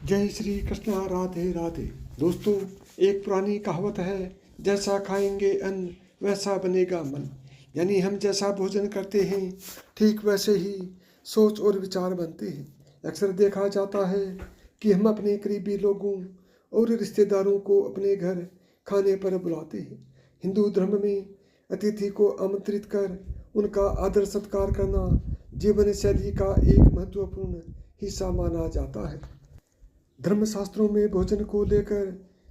जय श्री कृष्ण, राधे राधे। दोस्तों, एक पुरानी कहावत है, जैसा खाएंगे अन्न वैसा बनेगा मन। यानी हम जैसा भोजन करते हैं ठीक वैसे ही सोच और विचार बनते हैं। अक्सर देखा जाता है कि हम अपने करीबी लोगों और रिश्तेदारों को अपने घर खाने पर बुलाते हैं। हिंदू धर्म में अतिथि को आमंत्रित कर उनका आदर सत्कार करना जीवन शैली का एक महत्वपूर्ण हिस्सा माना जाता है। धर्मशास्त्रों में भोजन को लेकर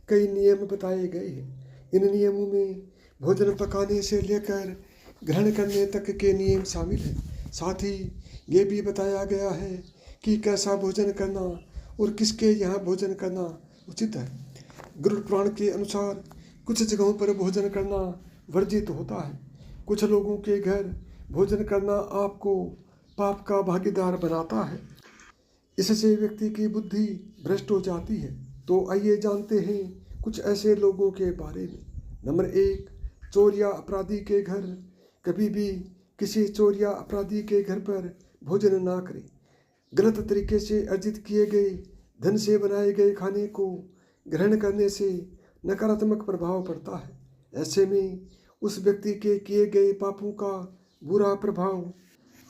कई नियम बताए गए हैं। इन नियमों में भोजन पकाने से लेकर ग्रहण करने तक के नियम शामिल हैं। साथ ही ये भी बताया गया है कि कैसा भोजन करना और किसके यहाँ भोजन करना उचित है। गुरु पुराण के अनुसार कुछ जगहों पर भोजन करना वर्जित होता है। कुछ लोगों के घर भोजन करना आपको पाप का भागीदार बनाता है। इससे व्यक्ति की बुद्धि भ्रष्ट हो जाती है। तो आइए जानते हैं कुछ ऐसे लोगों के बारे में। नंबर 1, चोर या अपराधी के घर। कभी भी किसी चोर या अपराधी के घर पर भोजन ना करें। गलत तरीके से अर्जित किए गए धन से बनाए गए खाने को ग्रहण करने से नकारात्मक प्रभाव पड़ता है। ऐसे में उस व्यक्ति के किए गए पापों का बुरा प्रभाव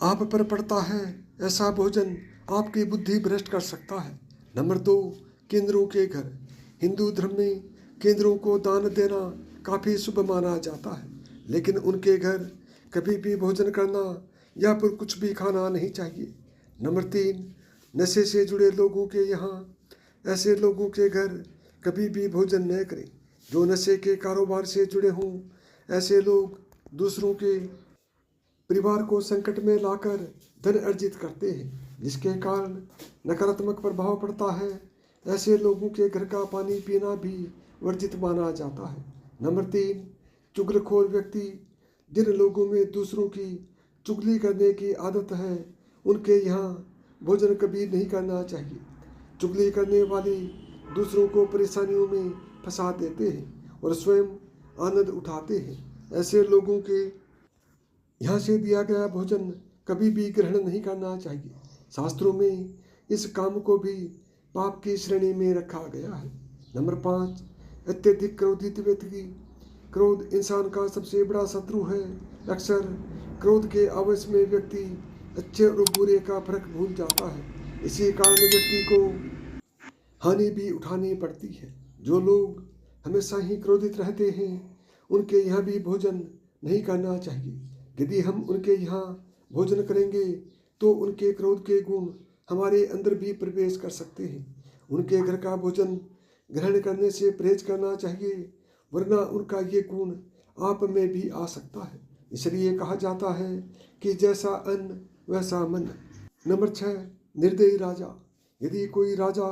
आप पर पड़ता है। ऐसा भोजन आपकी बुद्धि भ्रष्ट कर सकता है। नंबर 2, केंद्रों के घर। हिंदू धर्म में केंद्रों को दान देना काफ़ी शुभ माना जाता है, लेकिन उनके घर कभी भी भोजन करना या फिर कुछ भी खाना नहीं चाहिए। नंबर 3, नशे से जुड़े लोगों के यहाँ। ऐसे लोगों के घर कभी भी भोजन न करें जो नशे के कारोबार से जुड़े हों। ऐसे लोग दूसरों के परिवार को संकट में लाकर धन अर्जित करते हैं, जिसके कारण नकारात्मक प्रभाव पड़ता है। ऐसे लोगों के घर का पानी पीना भी वर्जित माना जाता है। नंबर 3, चुगलखोर व्यक्ति। जिन लोगों में दूसरों की चुगली करने की आदत है, उनके यहाँ भोजन कभी नहीं करना चाहिए। चुगली करने वाले दूसरों को परेशानियों में फंसा देते हैं और स्वयं आनंद उठाते हैं। ऐसे लोगों के यहाँ से दिया गया भोजन कभी भी ग्रहण नहीं करना चाहिए। शास्त्रों में इस काम को भी पाप की श्रेणी में रखा गया है। नंबर 5, अत्यधिक क्रोधित व्यक्ति। क्रोध इंसान का सबसे बड़ा शत्रु है। अक्सर क्रोध के आवेश में व्यक्ति अच्छे और बुरे का फर्क भूल जाता है। इसी कारण व्यक्ति को हानि भी उठानी पड़ती है। जो लोग हमेशा ही क्रोधित रहते हैं, उनके यहाँ भी भोजन नहीं करना चाहिए। यदि हम उनके यहाँ भोजन करेंगे तो उनके क्रोध के गुण हमारे अंदर भी प्रवेश कर सकते हैं। उनके घर का भोजन ग्रहण करने से परहेज करना चाहिए, वरना उनका ये गुण आप में भी आ सकता है। इसलिए कहा जाता है कि जैसा अन्न वैसा मन। नंबर 6, निर्दयी राजा। यदि कोई राजा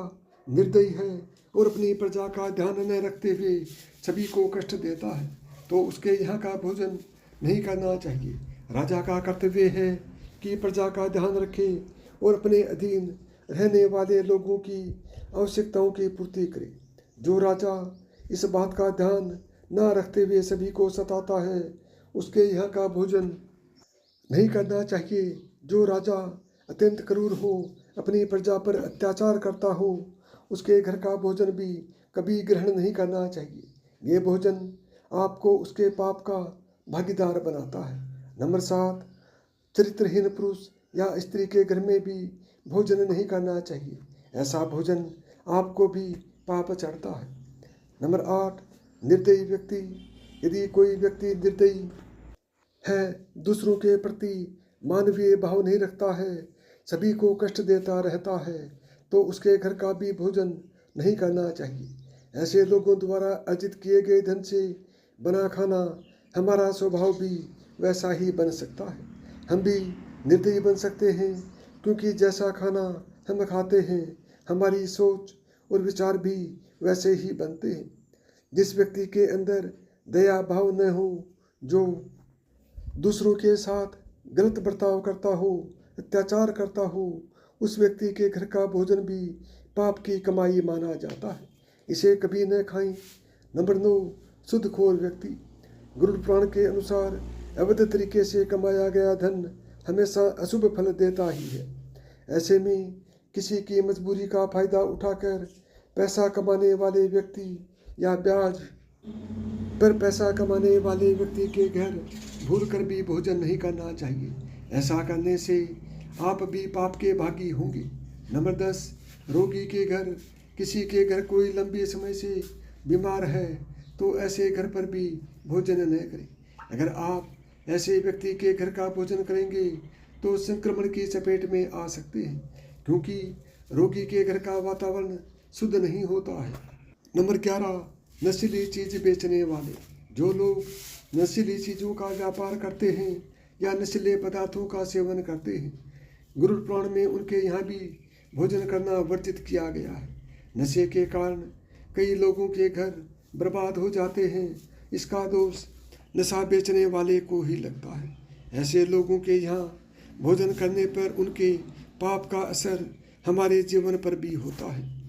निर्दयी है और अपनी प्रजा का ध्यान न रखते हुए सभी को कष्ट देता है, तो उसके यहाँ का भोजन नहीं करना चाहिए। राजा का कर्तव्य है कि प्रजा का ध्यान रखे और अपने अधीन रहने वाले लोगों की आवश्यकताओं की पूर्ति करे। जो राजा इस बात का ध्यान न रखते हुए सभी को सताता है, उसके यहाँ का भोजन नहीं करना चाहिए। जो राजा अत्यंत क्रूर हो, अपनी प्रजा पर अत्याचार करता हो, उसके घर का भोजन भी कभी ग्रहण नहीं करना चाहिए। ये भोजन आपको उसके पाप का भागीदार बनाता है। नंबर 7, चरित्रहीन पुरुष या स्त्री के घर में भी भोजन नहीं करना चाहिए। ऐसा भोजन आपको भी पाप चढ़ता है। नंबर 8, निर्दयी व्यक्ति। यदि कोई व्यक्ति निर्दयी है, दूसरों के प्रति मानवीय भाव नहीं रखता है, सभी को कष्ट देता रहता है, तो उसके घर का भी भोजन नहीं करना चाहिए। ऐसे लोगों द्वारा अर्जित किए गए धन से बना खाना हमारा स्वभाव भी वैसा ही बन सकता है। हम भी निर्दयी बन सकते हैं, क्योंकि जैसा खाना हम खाते हैं, हमारी सोच और विचार भी वैसे ही बनते हैं। जिस व्यक्ति के अंदर दया भाव न हो, जो दूसरों के साथ गलत बर्ताव करता हो, अत्याचार करता हो, उस व्यक्ति के घर का भोजन भी पाप की कमाई माना जाता है। इसे कभी न खाएं। नंबर 9, सुदखोर व्यक्ति। गुरु पुराण के अनुसार अवैध तरीके से कमाया गया धन हमेशा अशुभ फल देता ही है। ऐसे में किसी की मजबूरी का फायदा उठाकर पैसा कमाने वाले व्यक्ति या ब्याज पर पैसा कमाने वाले व्यक्ति के घर भूलकर भी भोजन नहीं करना चाहिए। ऐसा करने से आप भी पाप के भागी होंगे। नंबर 10, रोगी के घर। किसी के घर कोई लंबे समय से बीमार है तो ऐसे घर पर भी भोजन न करें। अगर आप ऐसे व्यक्ति के घर का भोजन करेंगे तो संक्रमण की चपेट में आ सकते हैं, क्योंकि रोगी के घर का वातावरण शुद्ध नहीं होता है। नंबर 11, नशीली चीज़ बेचने वाले। जो लोग नशीली चीज़ों का व्यापार करते हैं या नशीले पदार्थों का सेवन करते हैं, गुरु पुराण में उनके यहाँ भी भोजन करना वर्जित किया गया है। नशे के कारण कई लोगों के घर बर्बाद हो जाते हैं। इसका दोष नशा बेचने वाले को ही लगता है। ऐसे लोगों के यहाँ भोजन करने पर उनके पाप का असर हमारे जीवन पर भी होता है।